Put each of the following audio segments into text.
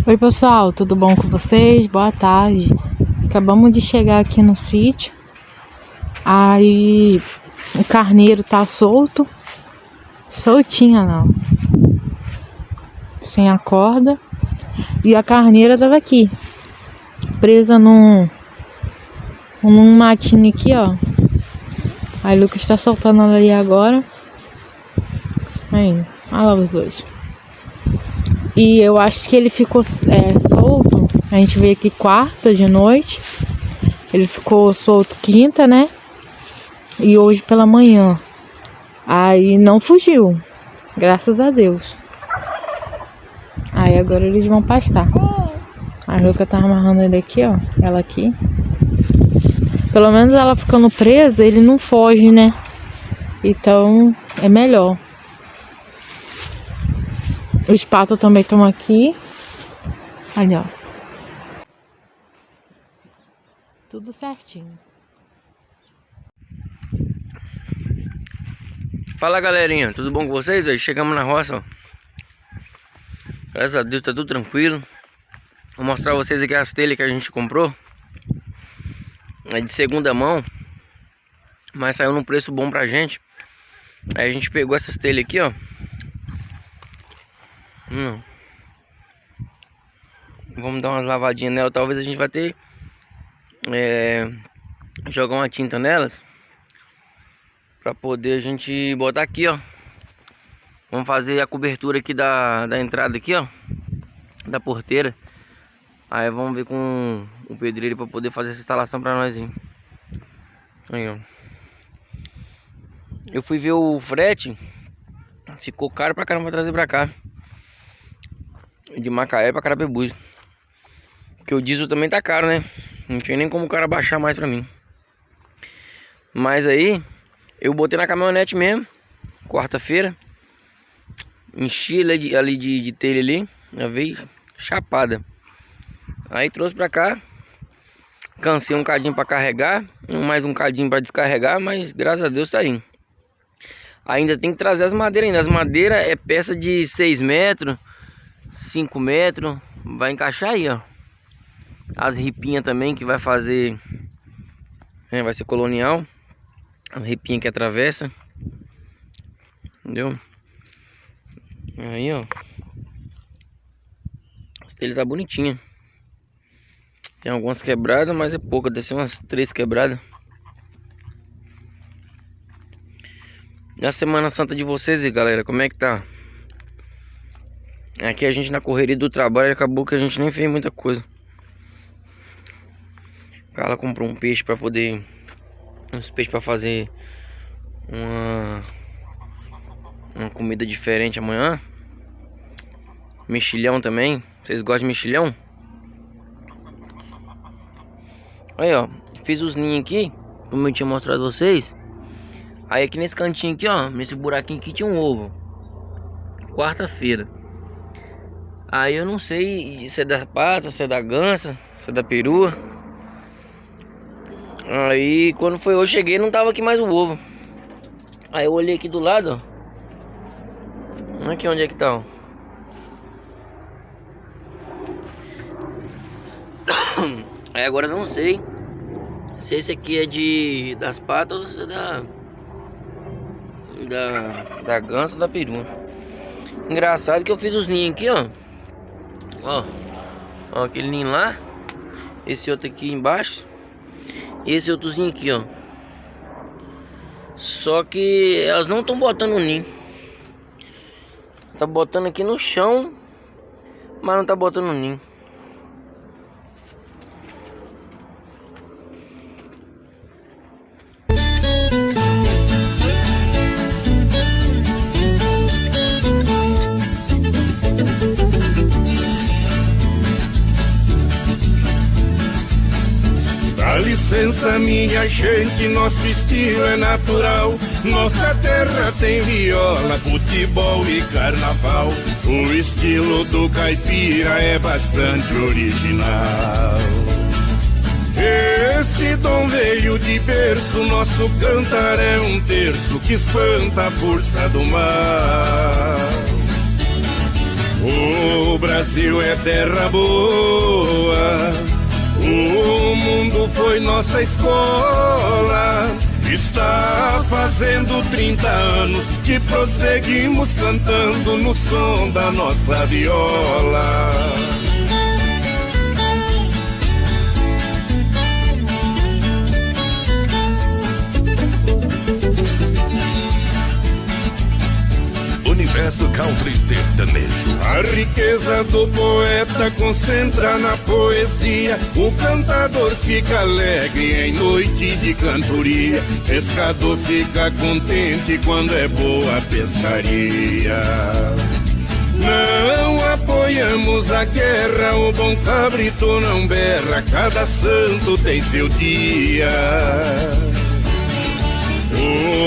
Oi pessoal, tudo bom com vocês? Boa tarde. Acabamos de chegar aqui no sítio. Aí o carneiro tá solto. Soltinha não. Sem a corda. E a carneira tava aqui. Presa num matinho aqui, ó. Aí o Lucas tá soltando ela ali agora. Aí, olha lá os dois. E eu acho que ele ficou solto. A gente veio aqui quarta de noite. Ele ficou solto quinta, né? E hoje pela manhã. Aí não fugiu. Graças a Deus. Aí agora eles vão pastar. A Luca tá amarrando ele aqui, ó. Ela aqui. Pelo menos ela ficando presa, ele não foge, né? Então é melhor. Os patos também estão aqui. Ali, ó. Tudo certinho. Fala galerinha, tudo bom com vocês? Aí chegamos na roça, ó. Graças a Deus tá tudo tranquilo. Vou mostrar a vocês aqui as telhas que a gente comprou. É de segunda mão, mas saiu num preço bom pra gente. Aí a gente pegou essas telhas aqui, ó. Vamos dar umas lavadinhas nela. Talvez a gente vai ter jogar uma tinta nelas pra poder a gente botar aqui, ó. Vamos fazer a cobertura aqui da entrada aqui, ó, da porteira. Aí vamos ver com o pedreiro pra poder fazer essa instalação pra nós, hein. Aí, ó. Eu fui ver o frete. Ficou caro pra caramba trazer pra cá, de Macaé pra Carapebus. Porque o diesel também tá caro, né? Não tinha nem como o cara baixar mais pra mim. Mas aí eu botei na caminhonete mesmo, quarta-feira. Enchi ali de telha ali. Já veio chapada. Aí trouxe pra cá. Cansei um cadinho pra carregar, mais um cadinho pra descarregar, mas graças a Deus tá indo. Ainda tem que trazer as madeiras ainda. As madeiras é peça de 6 metros, 5 metros. Vai encaixar aí, ó. As ripinhas também que vai fazer, vai ser colonial. As ripinhas que atravessa. Entendeu? Aí, ó. As telhas tá bonitinha. Tem algumas quebradas, mas é pouca. Deve ser umas 3 quebradas. E a Semana Santa de vocês, galera, como é que tá? Aqui a gente na correria do trabalho, acabou que a gente nem fez muita coisa. O cara comprou um peixe pra poder... uns peixes pra fazer uma comida diferente amanhã. Mexilhão também. Vocês gostam de mexilhão? Aí, ó, fiz os ninhos aqui, como eu tinha mostrado a vocês. Aí aqui nesse cantinho aqui, ó, nesse buraquinho aqui tinha um ovo. Quarta-feira. Aí eu não sei se é da pata, se é da gansa, se é da perua. Aí quando foi hoje, cheguei, não tava aqui mais o ovo. Aí eu olhei aqui do lado, ó. Aqui onde é que tá, ó. Aí agora eu não sei se esse aqui é das patas ou se é da gansa ou da perua. Engraçado que eu fiz os ninhos aqui, ó. Ó, aquele ninho lá. Esse outro aqui embaixo. E esse outrozinho aqui, ó. Só que elas não estão botando o ninho. Tá botando aqui no chão, mas não tá botando o ninho. Dá licença, minha gente, nosso estilo é natural. Nossa terra tem viola, futebol e carnaval. O estilo do caipira é bastante original. Esse dom veio de berço, nosso cantar é um terço que espanta a força do mar. O Brasil é terra boa, o mundo foi nossa escola. Está fazendo 30 anos que prosseguimos cantando no som da nossa viola. Universo Country Sertanejo. A riqueza do poeta concentra na poesia. O cantador fica alegre em noite de cantoria. Pescador fica contente quando é boa a pescaria. Não apoiamos a guerra, o bom cabrito não berra. Cada santo tem seu dia.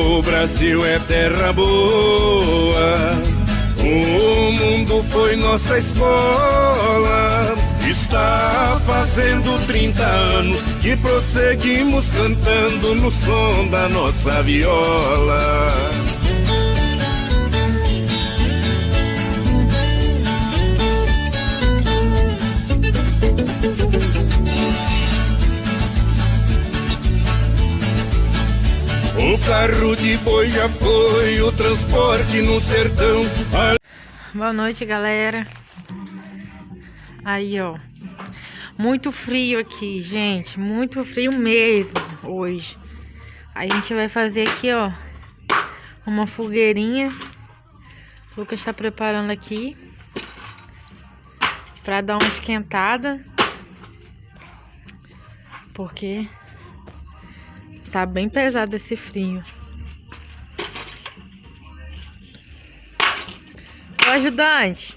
O Brasil é terra boa, o mundo foi nossa escola. Está fazendo 30 anos que prosseguimos cantando no som da nossa viola. O carro de boi já foi o transporte no sertão. Boa noite, galera. Aí, ó. Muito frio aqui, gente. Muito frio mesmo hoje. Aí a gente vai fazer aqui, ó, uma fogueirinha. O Lucas tá preparando aqui pra dar uma esquentada. Porque tá bem pesado esse frio. Ô, ajudante.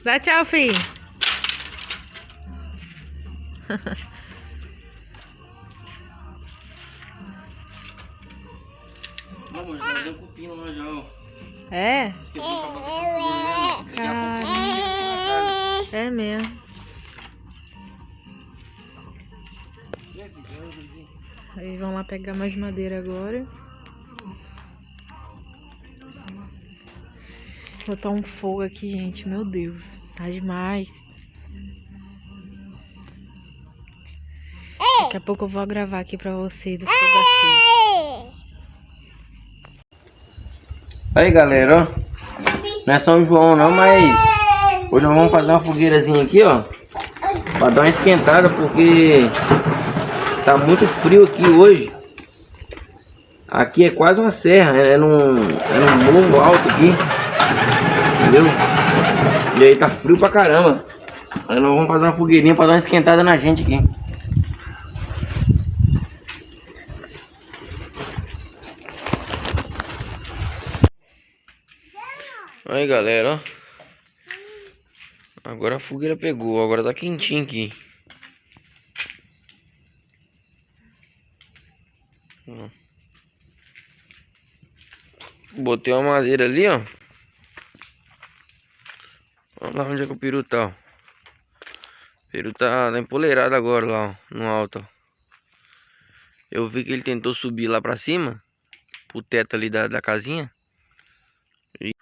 Dá tchau, filho. Vamos, já deu cupim lá já, ó. É? Cara. É mesmo. Eles vão lá pegar mais madeira agora. Botar um fogo aqui, gente. Meu Deus. Tá demais. Daqui a pouco eu vou gravar aqui pra vocês o fogo aceso. Aí, galera, ó. Não é São João não, mas hoje nós vamos fazer uma fogueirazinha aqui, ó, pra dar uma esquentada, porque tá muito frio aqui hoje. Aqui é quase uma serra, é num morro alto aqui, entendeu? E aí tá frio pra caramba. Aí nós vamos fazer uma fogueirinha pra dar uma esquentada na gente aqui. Aí, galera, ó. Agora a fogueira pegou, agora tá quentinho aqui. Botei uma madeira ali, ó. Olha lá onde é que o peru tá, ó. O peru tá empoleirado agora lá, ó, no alto, ó. Eu vi que ele tentou subir lá pra cima, pro teto ali da casinha. E...